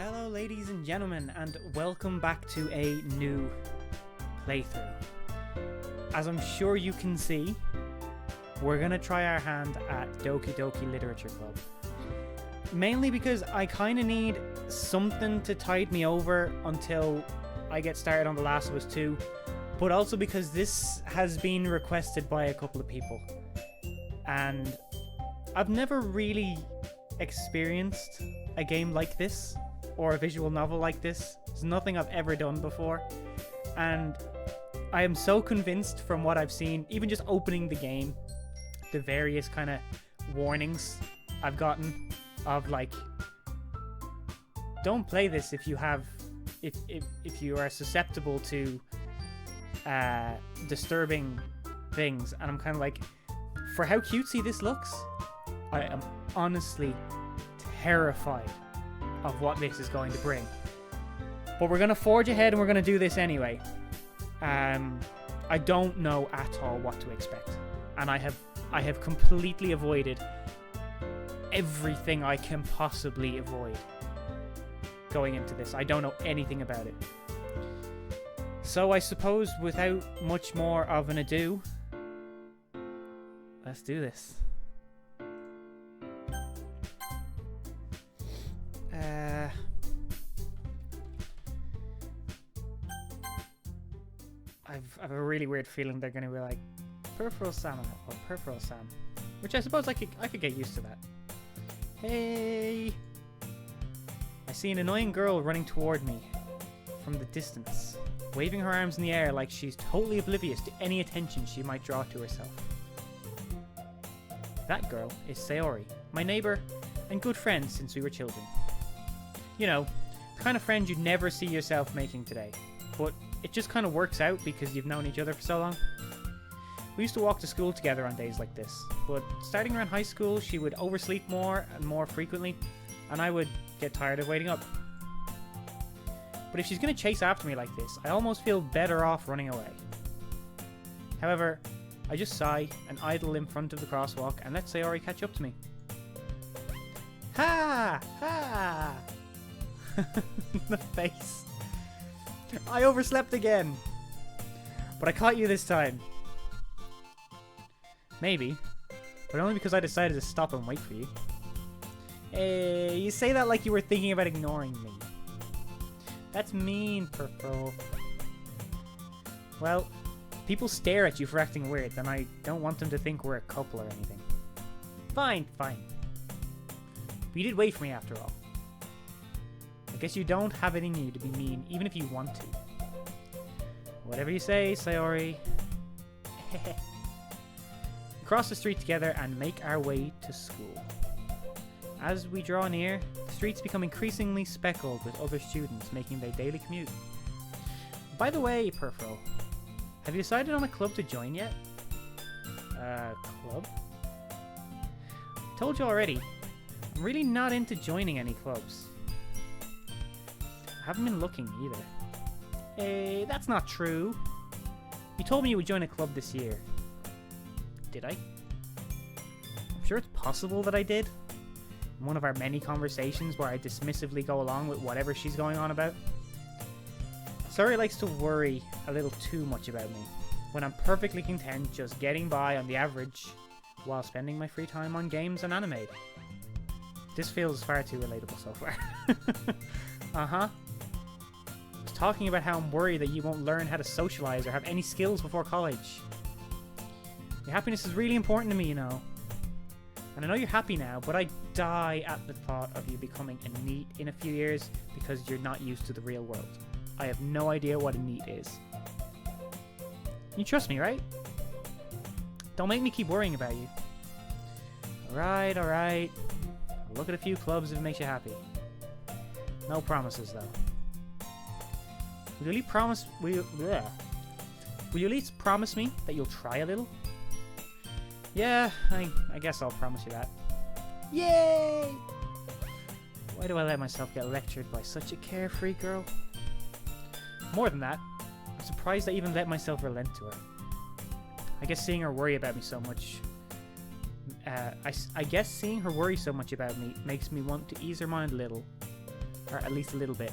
Hello ladies and gentlemen, and welcome back to a new playthrough. As I'm sure you can see, we're going to try our hand at Doki Doki Literature Club. Mainly because I kind of need something to tide me over until I get started on The Last of Us 2, but also because this has been requested by a couple of people. And I've never really experienced a game like this, or a visual novel like this. It's nothing I've ever done before. And I am so convinced from what I've seen, even just opening the game, the various kind of warnings I've gotten of like, don't play this if you have, if you are susceptible to disturbing things. And I'm kind of like, for how cutesy this looks, I am honestly terrified of what this is going to bring. But we're going to forge ahead and we're going to do this anyway. I don't know at all what to expect. And I have completely avoided everything I can possibly avoid going into this. I don't know anything about it. So I suppose without much more of an ado, let's do this. I've a really weird feeling they're going to be like Peripheral Sam or Peripheral Sam, which I suppose I could get used to that. Hey! I see an annoying girl running toward me from the distance, waving her arms in the air like she's totally oblivious to any attention she might draw to herself. That girl is Sayori, my neighbor and good friend since we were children. You know, the kind of friend you'd never see yourself making today, but it just kind of works out because you've known each other for so long. We used to walk to school together on days like this, but starting around high school, she would oversleep more and more frequently, and I would get tired of waiting up. But if she's going to chase after me like this, I almost feel better off running away. However, I just sigh and idle in front of the crosswalk and let Sayori catch up to me. Ha! Ha! The face. I overslept again. But I caught you this time. Maybe. But only because I decided to stop and wait for you. Hey, you say that like you were thinking about ignoring me. That's mean, Purple. Well, people stare at you for acting weird, and I don't want them to think we're a couple or anything. Fine, fine. But you did wait for me after all. I guess you don't have it in you to be mean, even if you want to. Whatever you say, Sayori. We cross the street together and make our way to school. As we draw near, the streets become increasingly speckled with other students making their daily commute. By the way, Perfo, have you decided on a club to join yet? Club? Told you already, I'm really not into joining any clubs. I haven't been looking either. Hey, that's not true. You told me you would join a club this year. Did I? I'm sure it's possible that I did. In one of our many conversations where I dismissively go along with whatever she's going on about. Sayori likes to worry a little too much about me, when I'm perfectly content just getting by on the average while spending my free time on games and anime. This feels far too relatable so far. Uh-huh. I was talking about how I'm worried that you won't learn how to socialize or have any skills before college. Your happiness is really important to me, you know. And I know you're happy now, but I die at the thought of you becoming a NEET in a few years because you're not used to the real world. I have no idea what a NEET is. You trust me, right? Don't make me keep worrying about you. Alright, alright. I'll look at a few clubs if it makes you happy. No promises, though. Will you at least promise me that you'll try a little? Yeah, I guess I'll promise you that. Yay! Why do I let myself get lectured by such a carefree girl? More than that, I'm surprised I even let myself relent to her. I guess seeing her worry about me so much... I guess seeing her worry so much about me makes me want to ease her mind a little. Or at least a little bit.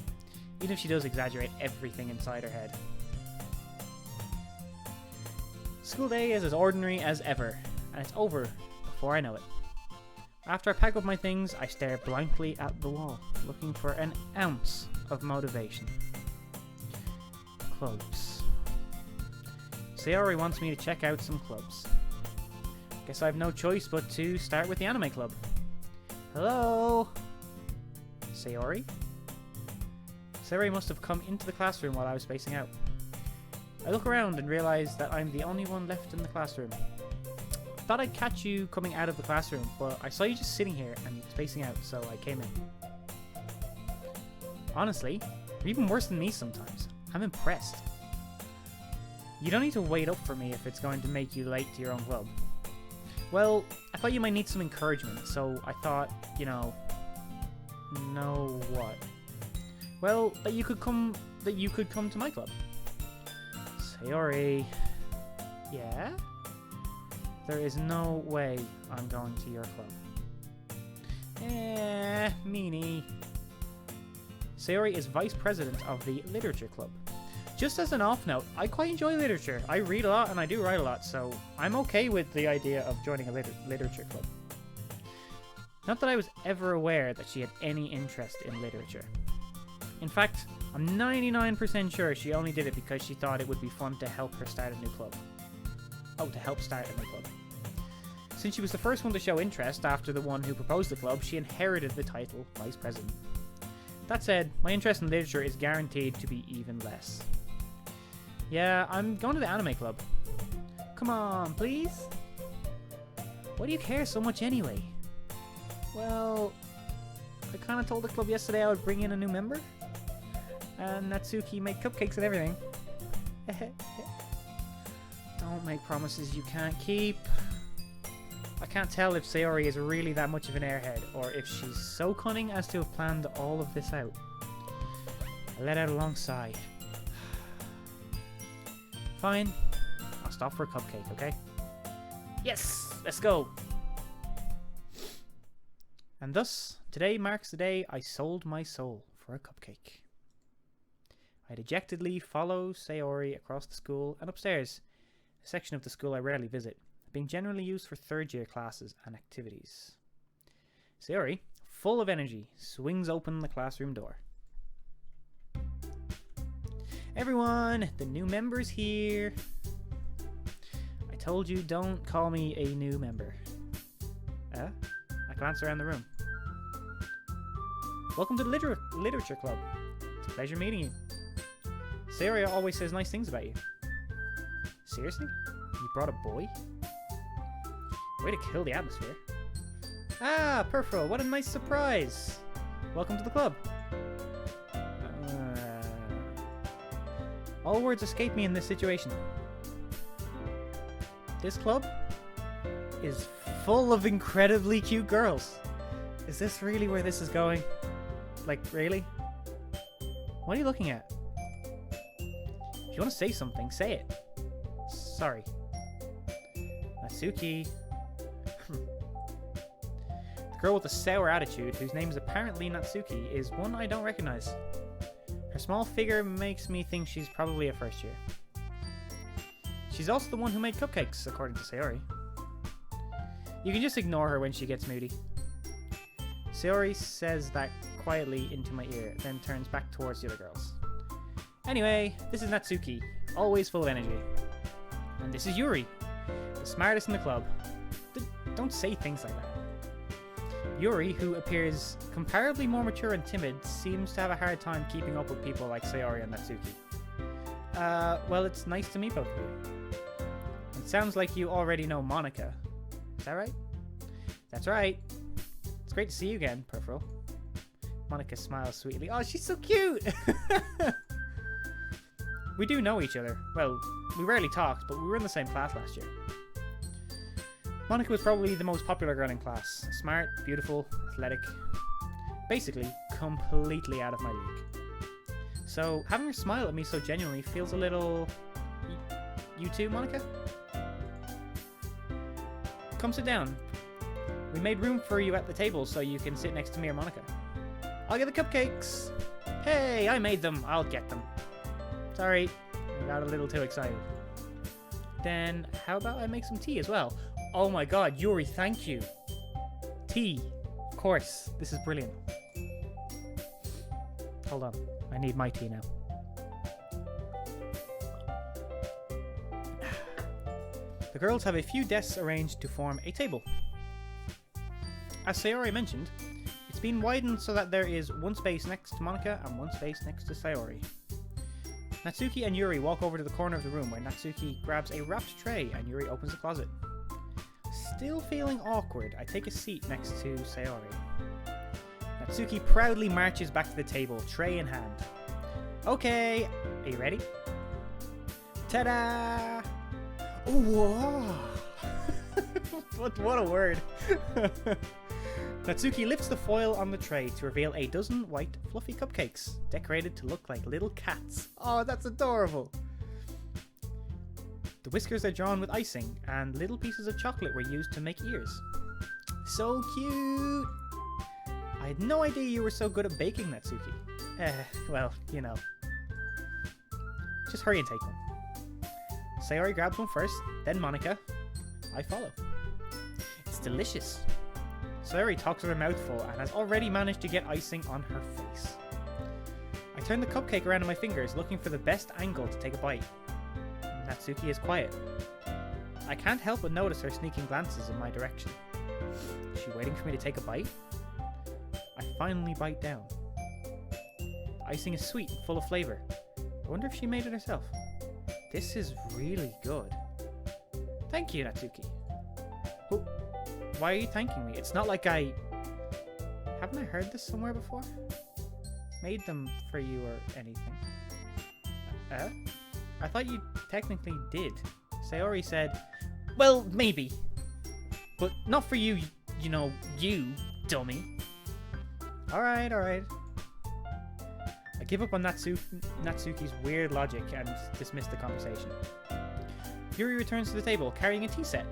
Even if she does exaggerate everything inside her head. School day is as ordinary as ever, and it's over before I know it. After I pack up my things, I stare blankly at the wall, looking for an ounce of motivation. Clubs. Sayori wants me to check out some clubs. Guess I have no choice but to start with the anime club. Hello? Sayori? Sayori must have come into the classroom while I was spacing out. I look around and realize that I'm the only one left in the classroom. I thought I'd catch you coming out of the classroom, but I saw you just sitting here and spacing out, so I came in. Honestly, you're even worse than me sometimes. I'm impressed. You don't need to wait up for me if it's going to make you late to your own club. Well, I thought you might need some encouragement, so I thought, you know what? Well, that you could come to my club. Sayori. Yeah? There is no way I'm going to your club. Meanie. Sayori is vice president of the literature club. Just as an off note, I quite enjoy literature. I read a lot and I do write a lot, so I'm okay with the idea of joining a literature club. Not that I was ever aware that she had any interest in literature. In fact, I'm 99% sure she only did it because she thought it would be fun to help her start a new club. Oh, to help start a new club. Since she was the first one to show interest after the one who proposed the club, she inherited the title Vice President. That said, my interest in literature is guaranteed to be even less. Yeah, I'm going to the anime club. Come on, please? Why do you care so much anyway? Well, I kind of told the club yesterday I would bring in a new member. And Natsuki made cupcakes and everything. Don't make promises you can't keep. I can't tell if Sayori is really that much of an airhead, or if she's so cunning as to have planned all of this out. I let out a long sigh. Fine. I'll stop for a cupcake, okay? Yes! Let's go! And thus, today marks the day I sold my soul for a cupcake. I dejectedly follow Sayori across the school and upstairs, a section of the school I rarely visit, being generally used for third-year classes and activities. Sayori, full of energy, swings open the classroom door. Everyone, the new member's here. I told you don't call me a new member. I glance around the room. Welcome to the literature club. It's a pleasure meeting you. Sayori always says nice things about you. Seriously? You brought a boy? Way to kill the atmosphere. Ah, Peripheral, what a nice surprise. Welcome to the club. All words escape me in this situation. This club is full of incredibly cute girls. Is this really where this is going? Like, really? What are you looking at? If you want to say something, say it. Sorry. Natsuki. The girl with the sour attitude, whose name is apparently Natsuki, is one I don't recognize. Her small figure makes me think she's probably a first year. She's also the one who made cupcakes, according to Sayori. You can just ignore her when she gets moody. Sayori says that quietly into my ear, then turns back towards the other girls. Anyway, this is Natsuki, always full of energy. And this is Yuri, the smartest in the club. Don't say things like that. Yuri, who appears comparably more mature and timid, seems to have a hard time keeping up with people like Sayori and Natsuki. Well, it's nice to meet both of you. It sounds like you already know Monika. Is that right? That's right. It's great to see you again, Peripheral. Monika smiles sweetly. Oh, she's so cute! We do know each other. Well, we rarely talked, but we were in the same class last year. Monika was probably the most popular girl in class. Smart, beautiful, athletic. Basically, completely out of my league. So, having her smile at me so genuinely feels a little... You too, Monika? Come sit down. We made room for you at the table so you can sit next to me or Monika. I'll get the cupcakes. Hey, I made them. I'll get them. Sorry, I got a little too excited. Then, how about I make some tea as well? Oh my god, Yuri, thank you. Tea. Of course. This is brilliant. Hold on. I need my tea now. The girls have a few desks arranged to form a table. As Sayori mentioned, it's been widened so that there is one space next to Monika and one space next to Sayori. Natsuki and Yuri walk over to the corner of the room where Natsuki grabs a wrapped tray and Yuri opens the closet. Still feeling awkward, I take a seat next to Sayori. Natsuki proudly marches back to the table, tray in hand. Okay, are you ready? Ta-da! Oh, wow. What a word. Natsuki lifts the foil on the tray to reveal a dozen white, fluffy cupcakes, decorated to look like little cats. Oh, that's adorable. The whiskers are drawn with icing, and little pieces of chocolate were used to make ears. So cute! I had no idea you were so good at baking, Natsuki. Well, you know. Just hurry and take one. Sayori grabs one first, then Monika. I follow. It's delicious. Sayori talks with her mouth full and has already managed to get icing on her face. I turn the cupcake around in my fingers, looking for the best angle to take a bite. Natsuki is quiet. I can't help but notice her sneaking glances in my direction. Is she waiting for me to take a bite? I finally bite down. The icing is sweet and full of flavour. I wonder if she made it herself. This is really good. Thank you, Natsuki. Oh, why are you thanking me? It's not like I... Haven't I heard this somewhere before? Made them for you or anything. I thought you technically did. Sayori said, well, maybe. But not for you, you know, you, dummy. Alright. I give up on Natsuki's weird logic and dismiss the conversation. Yuri returns to the table, carrying a tea set.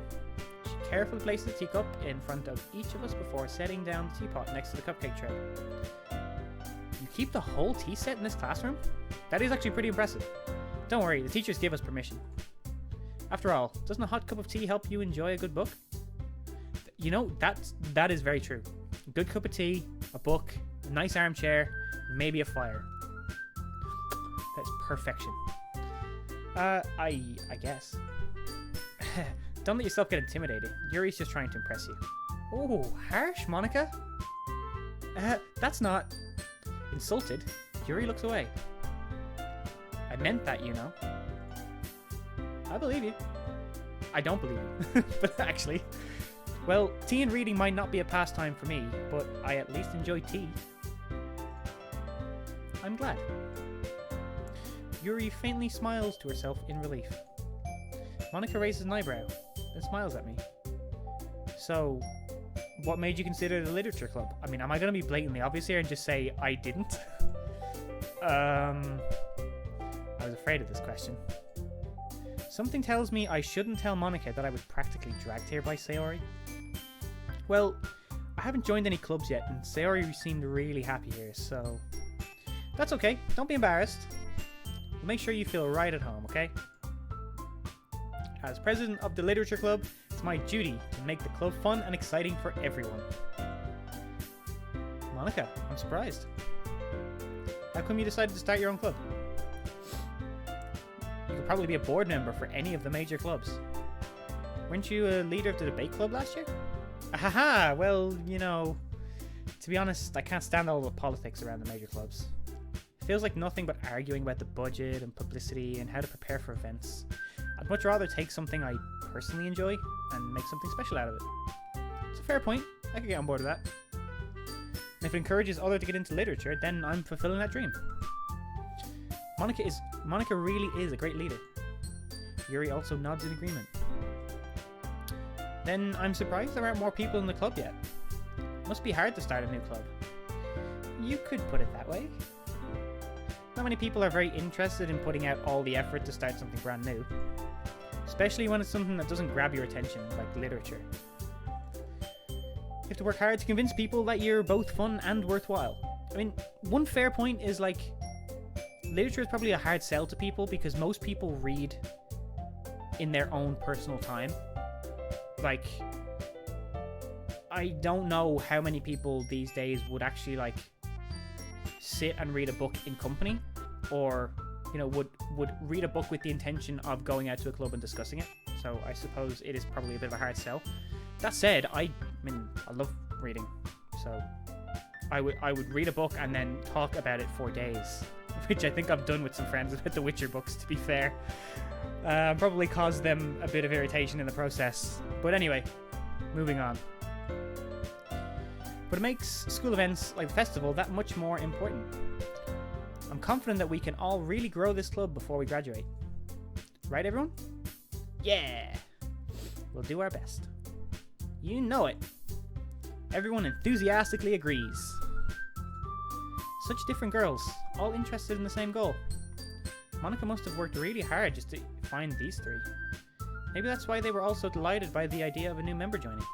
She carefully places the teacup in front of each of us before setting down the teapot next to the cupcake tray. You keep the whole tea set in this classroom? That is actually pretty impressive. Don't worry, the teachers give us permission. After all, doesn't a hot cup of tea help you enjoy a good book? You know, that is very true. A good cup of tea, a book, a nice armchair, and maybe a fire. That's perfection. I guess. Don't let yourself get intimidated. Yuri's just trying to impress you. Oh, harsh, Monika. That's not... Insulted, Yuri looks away. I meant that, you know. I believe you. I don't believe you, but actually. Well, tea and reading might not be a pastime for me, but I at least enjoy tea. I'm glad. Yuri faintly smiles to herself in relief. Monika raises an eyebrow, then smiles at me. So, what made you consider the literature club? I mean, am I going to be blatantly obvious here and just say I didn't? I was afraid of this question. Something tells me I shouldn't tell Monika that I was practically dragged here by Sayori. Well, I haven't joined any clubs yet, and Sayori seemed really happy here, so... That's okay, don't be embarrassed. We'll make sure you feel right at home, okay? As president of the literature club, it's my duty to make the club fun and exciting for everyone. Monika, I'm surprised. How come you decided to start your own club? You could probably be a board member for any of the major clubs. Weren't you a leader of the debate club last year? Ahaha, well, you know, to be honest, I can't stand all the politics around the major clubs. It feels like nothing but arguing about the budget and publicity and how to prepare for events. I'd much rather take something I personally enjoy and make something special out of it. It's a fair point. I could get on board with that. And if it encourages others to get into literature, then I'm fulfilling that dream. Monika really is a great leader. Yuri also nods in agreement. Then I'm surprised there aren't more people in the club yet. Must be hard to start a new club. You could put it that way. Not many people are very interested in putting out all the effort to start something brand new. Especially when it's something that doesn't grab your attention, like literature. You have to work hard to convince people that you're both fun and worthwhile. I mean, one fair point is, like, literature is probably a hard sell to people because most people read in their own personal time. Like, I don't know how many people these days would actually, like, sit and read a book in company, or, you know, would read a book with the intention of going out to a club and discussing it. So I suppose it is probably a bit of a hard sell. That said, I mean, I love reading, so I would read a book and then talk about it for days, which I think I've done with some friends about the Witcher books, to be fair. Probably caused them a bit of irritation in the process. But anyway, moving on. But it makes school events like the festival that much more important. I'm confident that we can all really grow this club before we graduate. Right, everyone? Yeah! We'll do our best. You know it. Everyone enthusiastically agrees. Such different girls, all interested in the same goal. Monika must have worked really hard just to find these three. Maybe that's why they were all so delighted by the idea of a new member joining.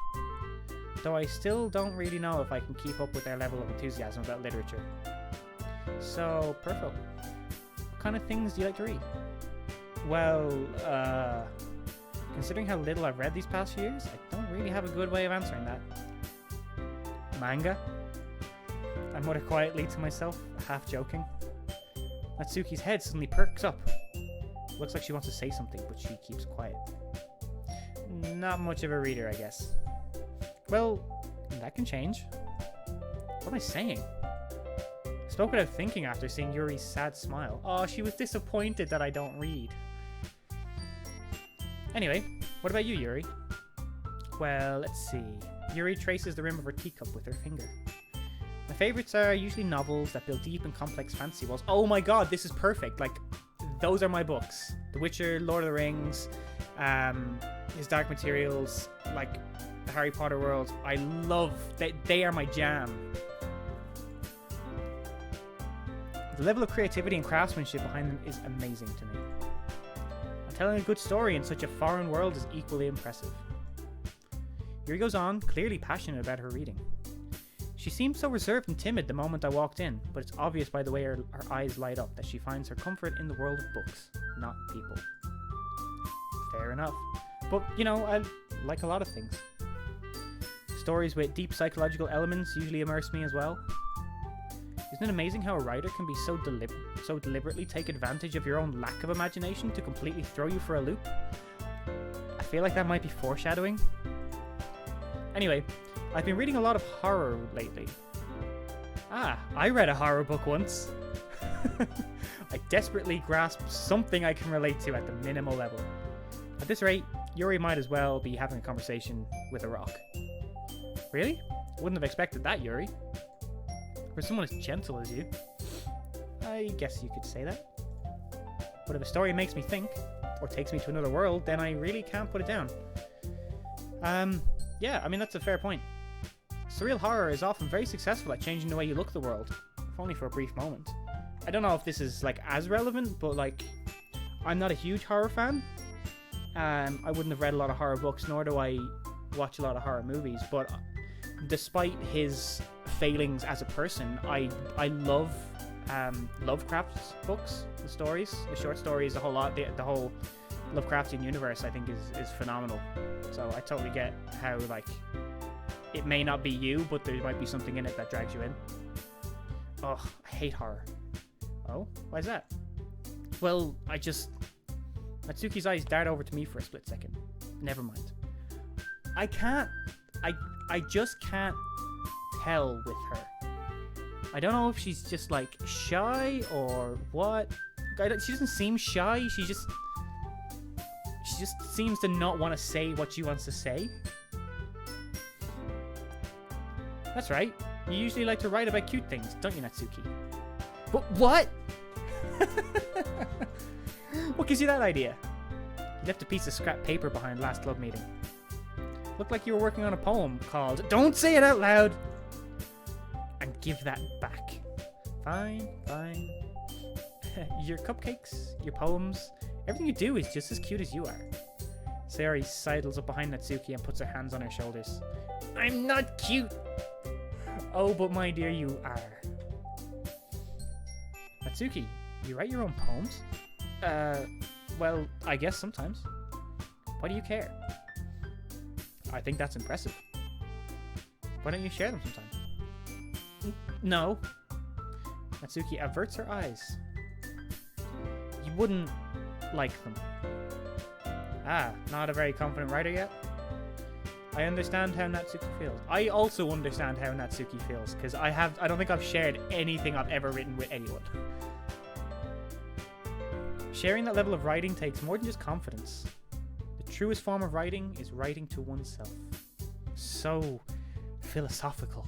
Though I still don't really know if I can keep up with their level of enthusiasm about literature. So, Perfo, what kind of things do you like to read? Well, considering how little I've read these past few years, I don't really have a good way of answering that. Manga? I mutter quietly to myself, half joking. Natsuki's head suddenly perks up. Looks like she wants to say something, but she keeps quiet. Not much of a reader, I guess. Well, that can change. What am I saying? I spoke without thinking after seeing Yuri's sad smile. Oh, she was disappointed that I don't read. Anyway, what about you, Yuri? Well, let's see. Yuri traces the rim of her teacup with her finger. My favorites are usually novels that build deep and complex fantasy worlds. Oh my god, this is perfect. Like, those are my books. The Witcher, Lord of the Rings, his Dark Materials, like the Harry Potter world. I love, they are my jam. The level of creativity and craftsmanship behind them is amazing to me. And telling a good story in such a foreign world is equally impressive. Yuri goes on, clearly passionate about her reading. She seemed so reserved and timid the moment I walked in, but it's obvious by the way her eyes light up that she finds her comfort in the world of books, not people. Fair enough. But, you know, I like a lot of things. Stories with deep psychological elements usually immerse me as well. Isn't it amazing how a writer can be so deliberately take advantage of your own lack of imagination to completely throw you for a loop? I feel like that might be foreshadowing. Anyway, I've been reading a lot of horror lately. Ah, I read a horror book once. I desperately grasp something I can relate to at the minimal level. At this rate, Yuri might as well be having a conversation with a rock. Really? Wouldn't have expected that, Yuri. For someone as gentle as you. I guess you could say that. But if a story makes me think, or takes me to another world, then I really can't put it down. Yeah, I mean, that's a fair point. Surreal horror is often very successful at changing the way you look at the world, if only for a brief moment. I don't know if this is, like, as relevant, but, like, I'm not a huge horror fan. I wouldn't have read a lot of horror books, nor do I watch a lot of horror movies, but despite his failings as a person, I love Lovecraft's books, the stories, the short stories, the whole lot, the whole Lovecraftian universe, I think is phenomenal. So I totally get how, like, it may not be you, but there might be something in it that drags you in. Ugh, I hate horror. Oh, why is that? Well, Natsuki's eyes dart over to me for a split second. Never mind. I just can't tell with her. I don't know if she's just, like, shy or what. She doesn't seem shy. She just seems to not want to say what she wants to say. That's right. You usually like to write about cute things, don't you, Natsuki? But what? What gives you that idea? You left a piece of scrap paper behind last club meeting. Looked like you were working on a poem called Don't Say It Out Loud! And give that back. Fine. Your cupcakes, your poems, everything you do is just as cute as you are. Sayori sidles up behind Natsuki and puts her hands on her shoulders. I'm not cute! Oh, but my dear, you are. Natsuki, you write your own poems? Well, I guess sometimes. Why do you care? I think that's impressive. Why don't you share them sometime? No. Natsuki averts her eyes. You wouldn't like them. Ah, not a very confident writer yet? I understand how Natsuki feels. I also understand how Natsuki feels, because I don't think I've shared anything I've ever written with anyone. Sharing that level of writing takes more than just confidence. The truest form of writing is writing to oneself. So philosophical.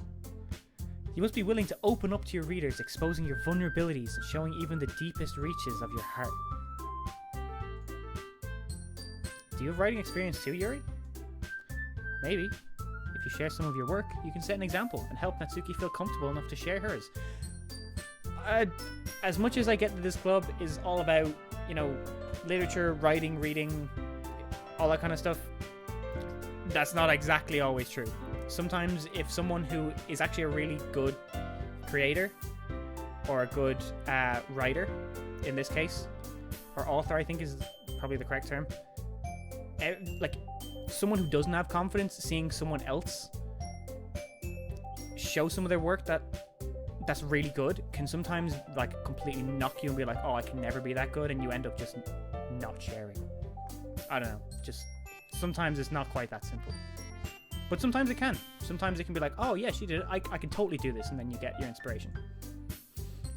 You must be willing to open up to your readers, exposing your vulnerabilities and showing even the deepest reaches of your heart. Do you have writing experience too, Yuri? Maybe. If you share some of your work, you can set an example and help Natsuki feel comfortable enough to share hers. As much as I get that this club is all about, you know, literature, writing, reading, all that kind of stuff, that's not exactly always true. Sometimes if someone who is actually a really good creator or a good writer, in this case, or author I think is probably the correct term, like someone who doesn't have confidence, seeing someone else show some of their work that's really good can sometimes like completely knock you and be like, oh, I can never be that good, and you end up just not sharing. I don't know, just sometimes it's not quite that simple. But sometimes it can. Sometimes it can be like, oh yeah, she did it, I can totally do this, and then you get your inspiration.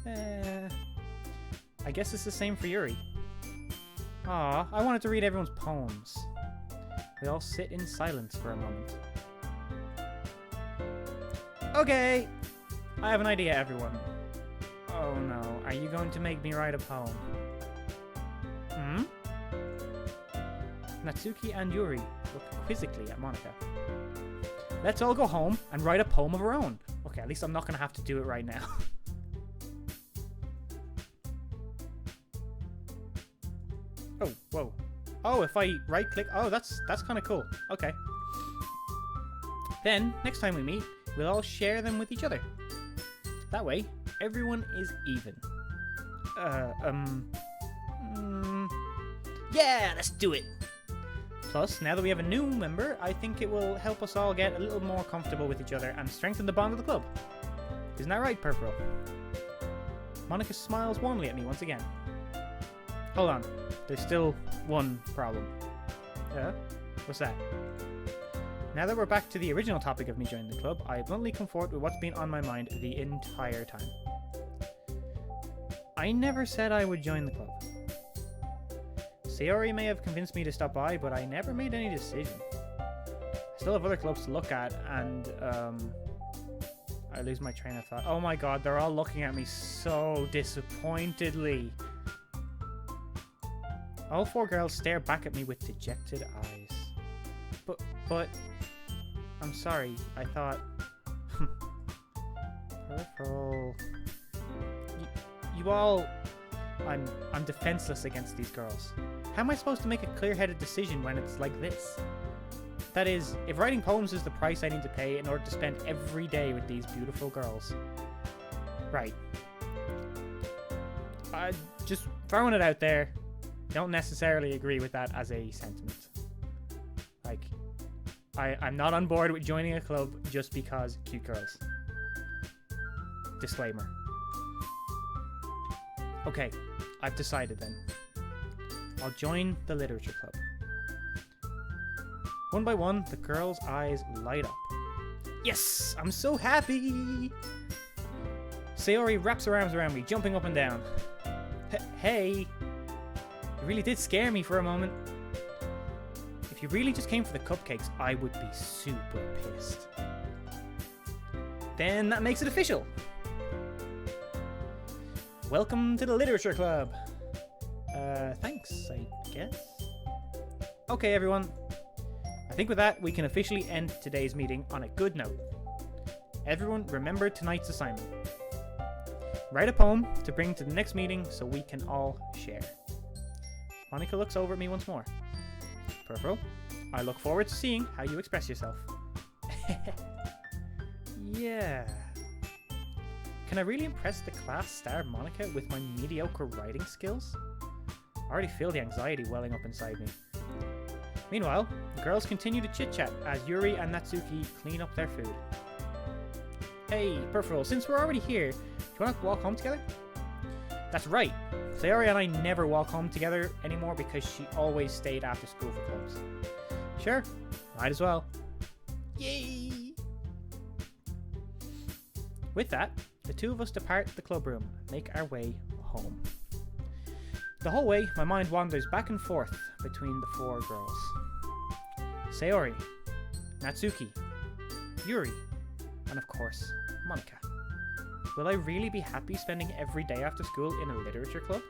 I guess it's the same for Yuri. Aw, I wanted to read everyone's poems. We all sit in silence for a moment. Okay, I have an idea, everyone. Oh no, are you going to make me write a poem? Natsuki and Yuri look quizzically at Monika. Let's all go home and write a poem of our own. Okay, at least I'm not going to have to do it right now. Oh, whoa. Oh, if I right-click... Oh, that's kind of cool. Okay. Then, next time we meet, we'll all share them with each other. That way, everyone is even. Yeah, let's do it! Plus, now that we have a new member, I think it will help us all get a little more comfortable with each other and strengthen the bond of the club. Isn't that right, Purple? Monika smiles warmly at me once again. Hold on, there's still one problem. What's that? Now that we're back to the original topic of me joining the club, I bluntly come forward with what's been on my mind the entire time. I never said I would join the club. Sayori may have convinced me to stop by, but I never made any decision. I still have other clubs to look at, and I lose my train of thought. Oh my god, they're all looking at me so disappointedly. All four girls stare back at me with dejected eyes. But I'm sorry, I thought... Purple... You all... I'm defenseless against these girls. How am I supposed to make a clear-headed decision when it's like this? That is, if writing poems is the price I need to pay in order to spend every day with these beautiful girls. Right. Just throwing it out there. Don't necessarily agree with that as a sentiment. Like, I'm not on board with joining a club just because cute girls. Disclaimer. Okay, I've decided then. I'll join the literature club. One by one, the girls' eyes light up. Yes! I'm so happy! Sayori wraps her arms around me, jumping up and down. Hey! You really did scare me for a moment. If you really just came for the cupcakes, I would be super pissed. Then that makes it official! Welcome to the literature club! Thanks, I guess. Okay, everyone. I think with that, we can officially end today's meeting on a good note. Everyone, remember tonight's assignment. Write a poem to bring to the next meeting so we can all share. Monika looks over at me once more. Purple, I look forward to seeing how you express yourself. Yeah. can I really impress the class star Monika with my mediocre writing skills? I already feel the anxiety welling up inside me. Meanwhile, the girls continue to chit-chat as Yuri and Natsuki clean up their food. Hey, Peripheral, since we're already here, do you want to walk home together? That's right. Sayori and I never walk home together anymore because she always stayed after school for clubs. Sure, might as well. Yay! With that, the two of us depart the club room and make our way home. The whole way, my mind wanders back and forth between the four girls. Sayori, Natsuki, Yuri, and of course, Monika. Will I really be happy spending every day after school in a literature club?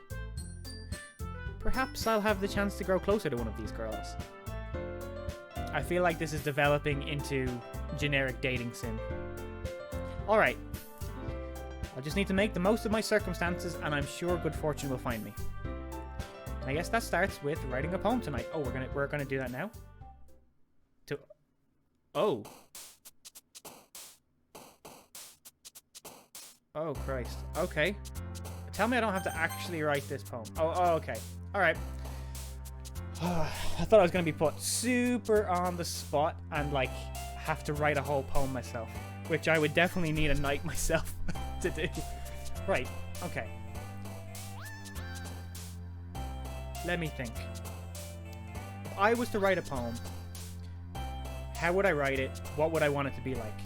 Perhaps I'll have the chance to grow closer to one of these girls. I feel like this is developing into generic dating sim. Alright. I'll just need to make the most of my circumstances and I'm sure good fortune will find me. And I guess that starts with writing a poem tonight. Oh, we're gonna do that now? Oh. Oh, Christ. Okay. Tell me I don't have to actually write this poem. Oh, okay. Alright. I thought I was going to be put super on the spot and, like, have to write a whole poem myself. Which I would definitely need a night myself to do. Right. Okay. Let me think. If I was to write a poem, how would I write it? What would I want it to be like?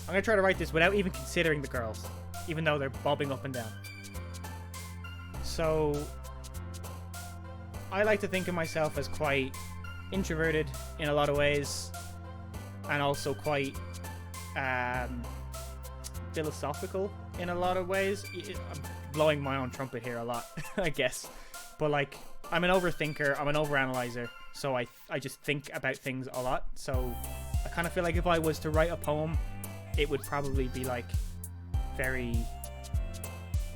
I'm going to try to write this without even considering the girls, even though they're bobbing up and down. So, I like to think of myself as quite introverted in a lot of ways, and also quite philosophical in a lot of ways. I'm blowing my own trumpet here a lot, I guess. But, like, I'm an overthinker, I'm an overanalyzer, so I just think about things a lot. So, I kind of feel like if I was to write a poem, it would probably be like very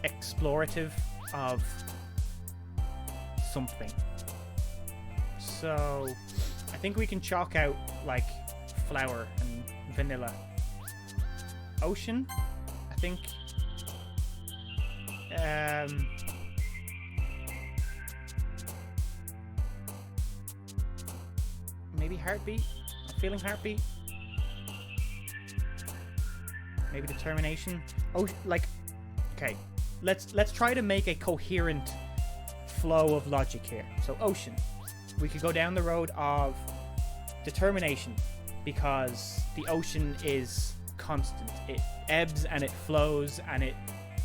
explorative of something. So I think we can chalk out like flower and vanilla. Ocean, I think. Maybe heartbeat. I'm feeling heartbeat. Maybe determination. Oh, like, okay. Let's try to make a coherent flow of logic here. So ocean. We could go down the road of determination because the ocean is constant. It ebbs and it flows and it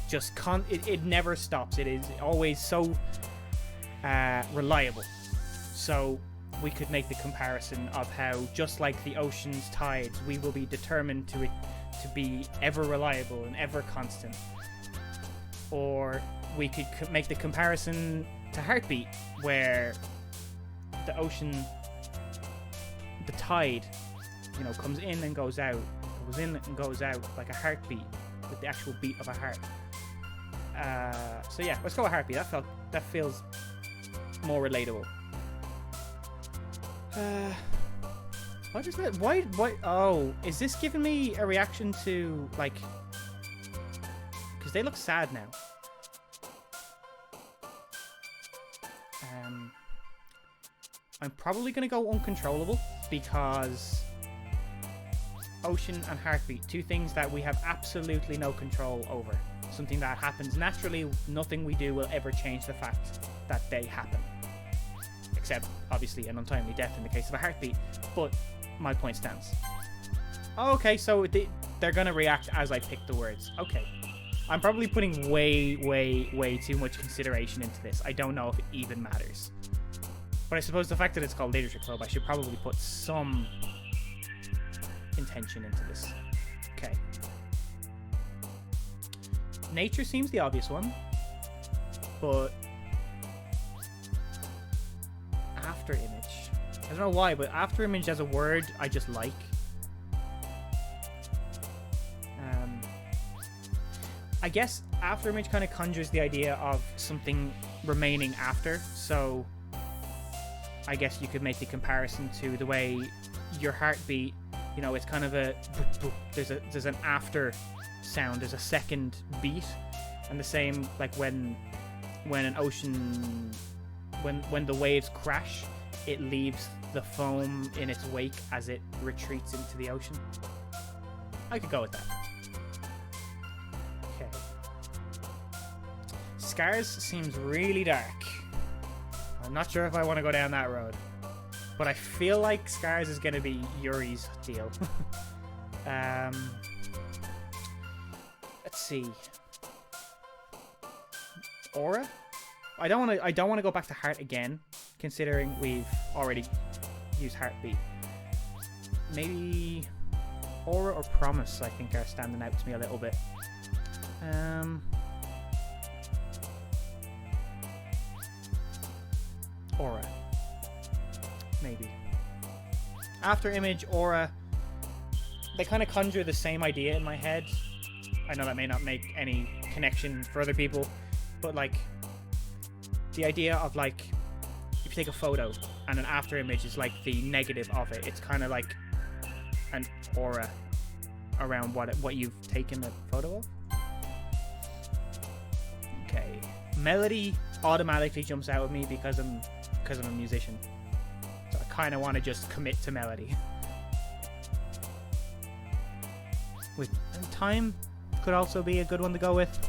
just it never stops. It is always so reliable. So we could make the comparison of how just like the ocean's tides, we will be determined to be ever reliable and ever constant. Or we could make the comparison to heartbeat, where the ocean, the tide, you know, comes in and goes out, goes in and goes out like a heartbeat, with the actual beat of a heart. So yeah, let's go with heartbeat. That feels more relatable. What is that? Why? Oh, is this giving me a reaction to, like... Because they look sad now. I'm probably going to go uncontrollable, because... Ocean and heartbeat, two things that we have absolutely no control over. Something that happens naturally, nothing we do will ever change the fact that they happen. Except, obviously, an untimely death in the case of a heartbeat. But my point stands. Okay, so they're going to react as I pick the words. Okay. I'm probably putting way too much consideration into this. I don't know if it even matters. But I suppose the fact that it's called Literature Club, I should probably put some intention into this. Okay. Nature seems the obvious one. But... after image. I don't know why, but after image as a word, I just like. I guess after image kind of conjures the idea of something remaining after, so I guess you could make the comparison to the way your heartbeat, you know, it's kind of a, there's an after sound. There's a second beat, and the same like when an ocean, when the waves crash, it leaves the foam in its wake as it retreats into the ocean. I could go with that. Okay. Scars seems really dark. I'm not sure if I want to go down that road, but I feel like Scars is going to be Yuri's deal. Let's see. Aura? I don't want to go back to Heart again, considering we've already used Heartbeat. Maybe Aura or Promise, I think, are standing out to me a little bit. Aura. Maybe. After Image, Aura, they kind of conjure the same idea in my head. I know that may not make any connection for other people, but like the idea of like if you take a photo and an after image is like the negative of it, it's kind of like an aura around what you've taken a photo of. Okay, melody automatically jumps out at me because I'm a musician, so I kind of want to just commit to melody. With time could also be a good one to go with,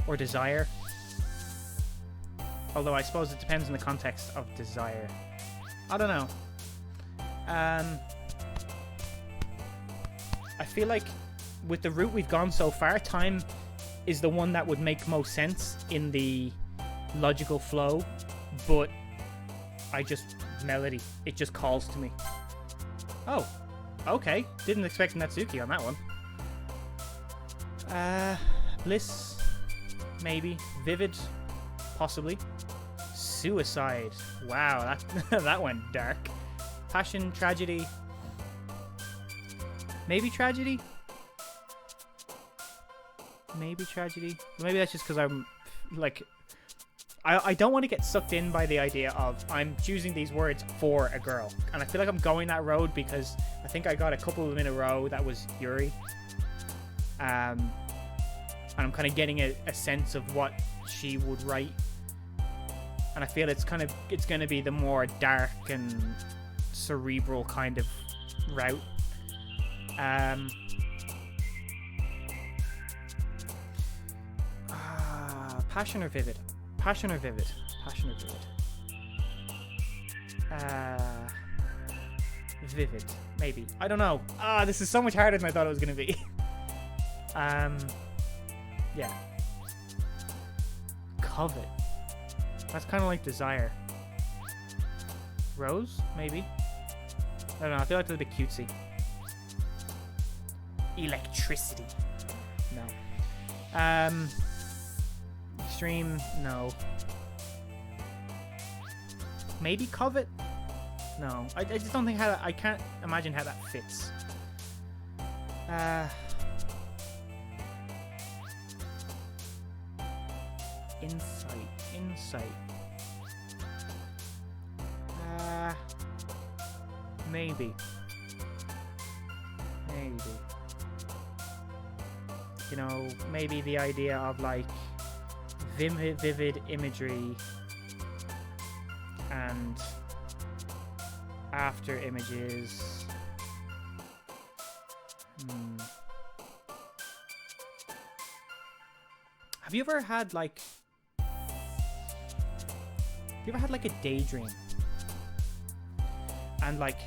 or desire. Although I suppose it depends on the context of desire. I don't know. I feel like with the route we've gone so far, time is the one that would make most sense in the logical flow, but melody, it just calls to me. Oh, okay. Didn't expect Natsuki on that one. Bliss, maybe. Vivid, possibly. Suicide. Wow, that went dark. Passion, tragedy. Maybe tragedy? Maybe tragedy. Maybe that's just because I'm like, I don't want to get sucked in by the idea of I'm choosing these words for a girl, and I feel like I'm going that road because I think I got a couple of them in a row that was Yuri, and I'm kind of getting a sense of what she would write, and I feel it's going to be the more dark and cerebral kind of route. Passion or vivid? Passion or vivid? Passion or vivid? Vivid, maybe. I don't know. This is so much harder than I thought it was going to be. Yeah. Covet. That's kind of like desire. Rose, maybe. I don't know. I feel like that's a bit cutesy. Electricity. No. Extreme, no. Maybe covet? No. I just don't think I can't imagine how that fits. Insight. Maybe. You know, maybe the idea of like vivid imagery and after images. Have you ever had like a daydream and like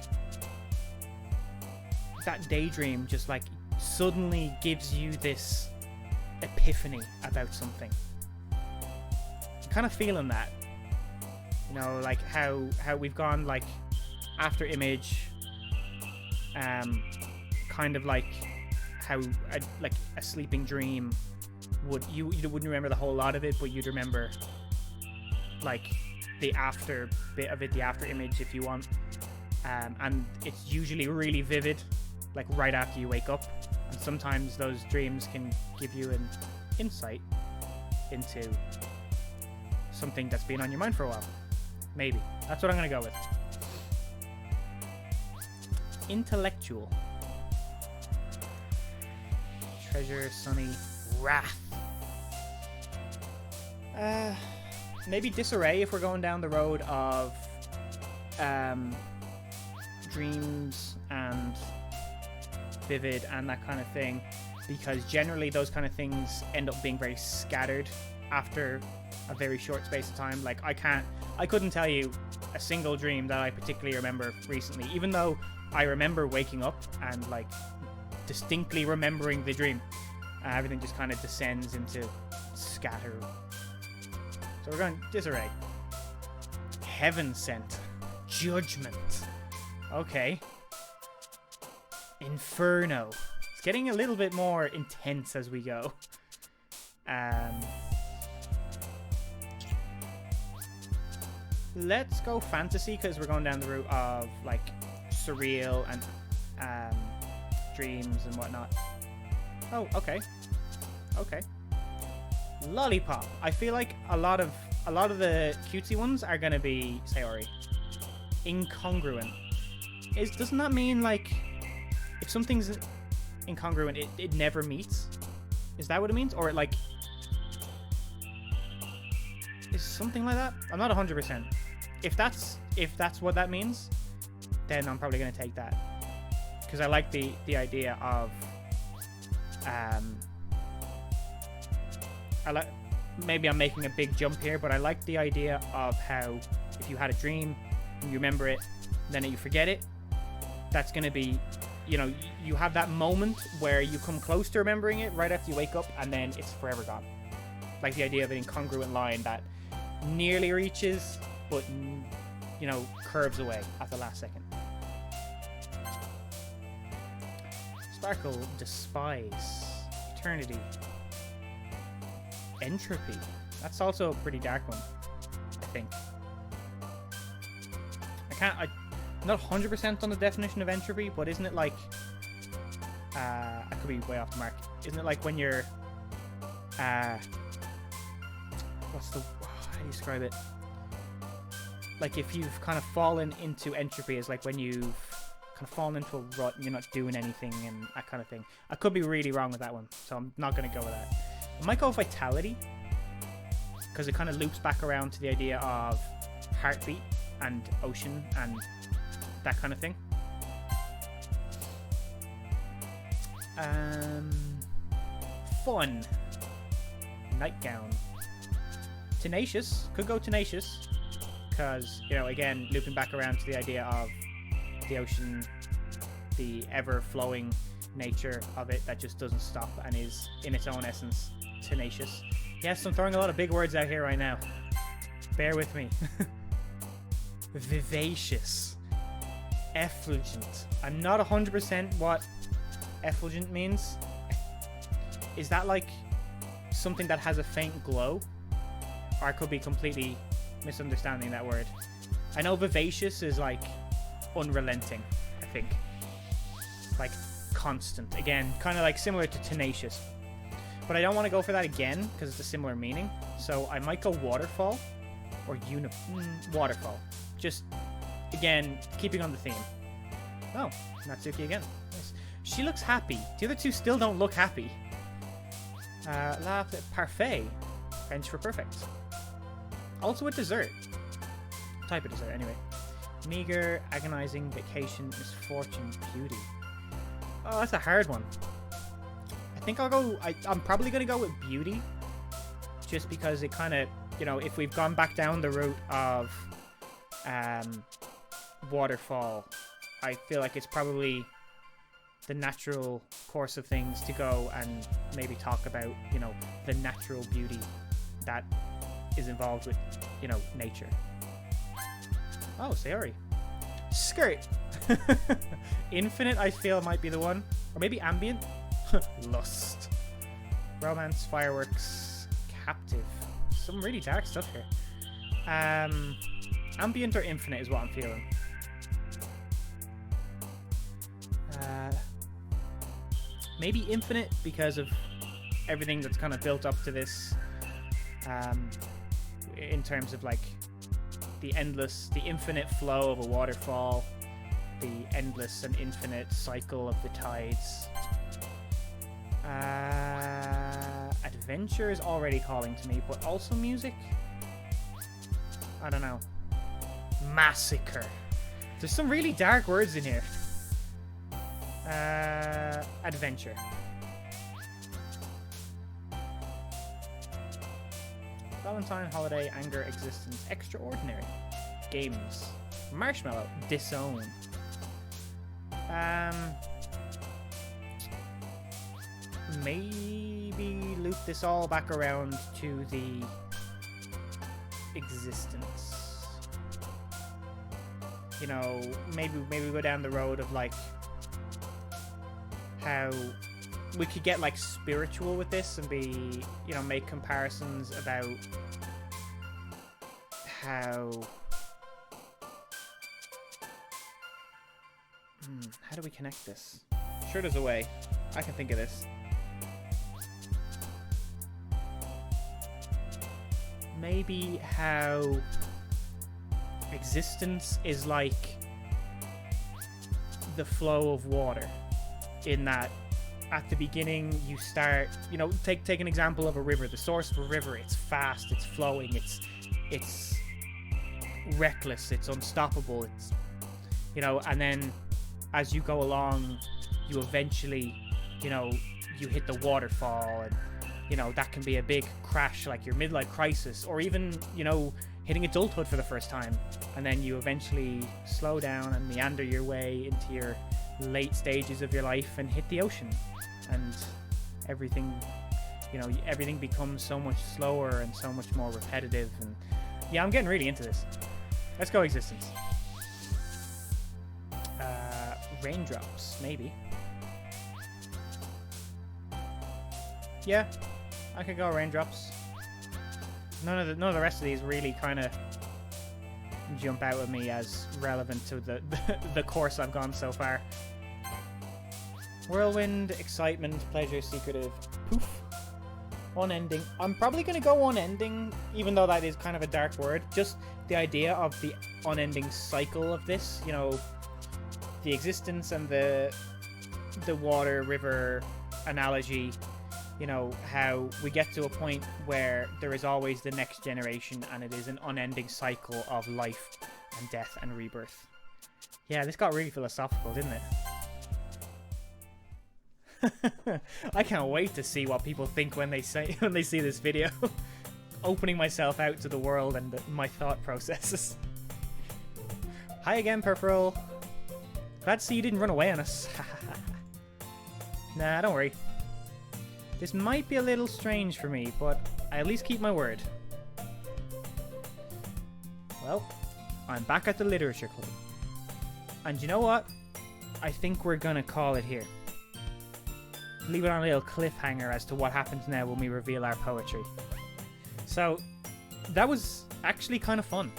that daydream just like suddenly gives you this epiphany about something? I'm kind of feeling that, you know, like how we've gone like after image, kind of like how a sleeping dream would, you wouldn't remember the whole lot of it, but you'd remember like the after bit of it, the after image if you want, and it's usually really vivid, like right after you wake up, and sometimes those dreams can give you an insight into something that's been on your mind for a while. Maybe that's what I'm gonna go with. Treasure, Sunny, Wrath. Maybe Disarray if we're going down the road of dreams and vivid and that kind of thing, because generally those kind of things end up being very scattered after a very short space of time. Like I couldn't tell you a single dream that I particularly remember recently, even though I remember waking up and like distinctly remembering the dream. Everything just kind of descends into scatter. So we're going Disarray. Heaven Sent. Judgment. Okay. Inferno. It's getting a little bit more intense as we go. Let's go fantasy because we're going down the route of like surreal and dreams and whatnot. Oh, okay. Okay. Lollipop. I feel like a lot of the cutesy ones are gonna be Sayori. Incongruent. Doesn't that mean like if something's incongruent it never meets? Is that what it means? Or it like is something like that? I'm not 100%. If that's what that means, then I'm probably gonna take that. Because I like the idea of maybe I'm making a big jump here, but I like the idea of how if you had a dream, you remember it, then you forget it, that's going to be, you know, you have that moment where you come close to remembering it right after you wake up, and then it's forever gone. Like the idea of an incongruent line that nearly reaches, but, you know, curves away at the last second. Sparkle, Despise, Eternity. Entropy. That's also a pretty dark one, I think. I'm not 100% on the definition of entropy, but isn't it like... I could be way off the mark. Isn't it like when you're... how do you describe it? Like if you've kind of fallen into entropy, is like when you've kind of fallen into a rut and you're not doing anything and that kind of thing. I could be really wrong with that one, so I'm not going to go with that. I might go with Vitality, because it kind of loops back around to the idea of heartbeat and ocean and that kind of thing. Fun. Nightgown. Tenacious. Could go Tenacious, because, you know, again, looping back around to the idea of the ocean, the ever-flowing nature of it that just doesn't stop and is, in its own essence, tenacious. Yes, I'm throwing a lot of big words out here right now. Bear with me. Vivacious. Effulgent. I'm not 100% what effulgent means. Is that like something that has a faint glow? Or I could be completely misunderstanding that word. I know vivacious is like unrelenting, I think. Like constant. Again, kind of like similar to tenacious. But I don't want to go for that again because it's a similar meaning. So I might go waterfall or waterfall. Just, again, keeping on the theme. Oh, Natsuki again. Nice. She looks happy. The other two still don't look happy. Parfait. French for perfect. Also a dessert. Type of dessert, anyway. Meager, agonizing, vacation, misfortune, beauty. Oh, that's a hard one. I think I'll go... I'm probably going to go with beauty. Just because it kind of... You know, if we've gone back down the route of waterfall, I feel like it's probably the natural course of things to go and maybe talk about, you know, the natural beauty that is involved with, you know, nature. Oh, Sayori. Skirt. Infinite, I feel, might be the one. Or maybe ambient. Lust. Romance, fireworks, captive. Some really dark stuff here. Ambient or infinite is what I'm feeling. Maybe infinite because of everything that's kind of built up to this. In terms of like the infinite flow of a waterfall, the endless and infinite cycle of the tides. Adventure is already calling to me, but also music? I don't know. Massacre. There's some really dark words in here. Adventure. Valentine, holiday, anger, existence, extraordinary. Games. Marshmallow. Disown. Maybe loop this all back around to the existence. You know, maybe go down the road of like how we could get like spiritual with this and be, you know, make comparisons about how do we connect this? Sure, there's a way. I can think of this. Maybe how existence is like the flow of water, in that at the beginning you start, you know, take an example of a river. The source of a river, it's fast, it's flowing, it's reckless, it's unstoppable, it's, you know, and then as you go along, you eventually, you know, you hit the waterfall, and you know, that can be a big crash, like your midlife crisis, or even, you know, hitting adulthood for the first time. And then you eventually slow down and meander your way into your late stages of your life and hit the ocean. And everything, you know, everything becomes so much slower and so much more repetitive. And yeah, I'm getting really into this. Let's go existence. Raindrops, maybe. Yeah. I could go raindrops. None of the rest of these really kind of jump out at me as relevant to the course I've gone so far. Whirlwind, excitement, pleasure, secretive, poof, unending. I'm probably going to go unending, even though that is kind of a dark word. Just the idea of the unending cycle of this, you know, the existence and the water river analogy. You know, how we get to a point where there is always the next generation, and it is an unending cycle of life and death and rebirth. Yeah, this got really philosophical, didn't it? I can't wait to see what people think when they see this video. Opening myself out to the world and my thought processes. Hi again, Peripheral. Glad to see you didn't run away on us. Nah, don't worry. This might be a little strange for me, but I at least keep my word. Well, I'm back at the Literature Club. And you know what? I think we're gonna call it here. Leave it on a little cliffhanger as to what happens now when we reveal our poetry. So, that was actually kind of fun.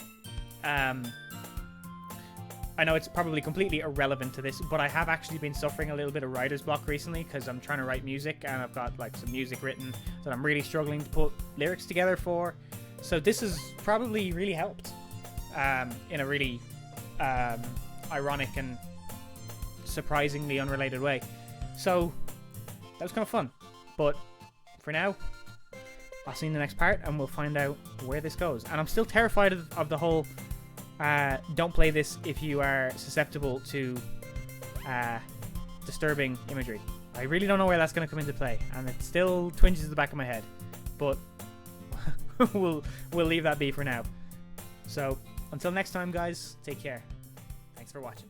I know it's probably completely irrelevant to this, but I have actually been suffering a little bit of writer's block recently because I'm trying to write music, and I've got like some music written that I'm really struggling to put lyrics together for. So this has probably really helped in a really ironic and surprisingly unrelated way. So that was kind of fun. But for now, I'll see you in the next part and we'll find out where this goes. And I'm still terrified of the whole don't play this if you are susceptible to disturbing imagery. I really don't know where that's going to come into play, and it still twinges the back of my head. But we'll leave that be for now. So until next time, guys, take care. Thanks for watching.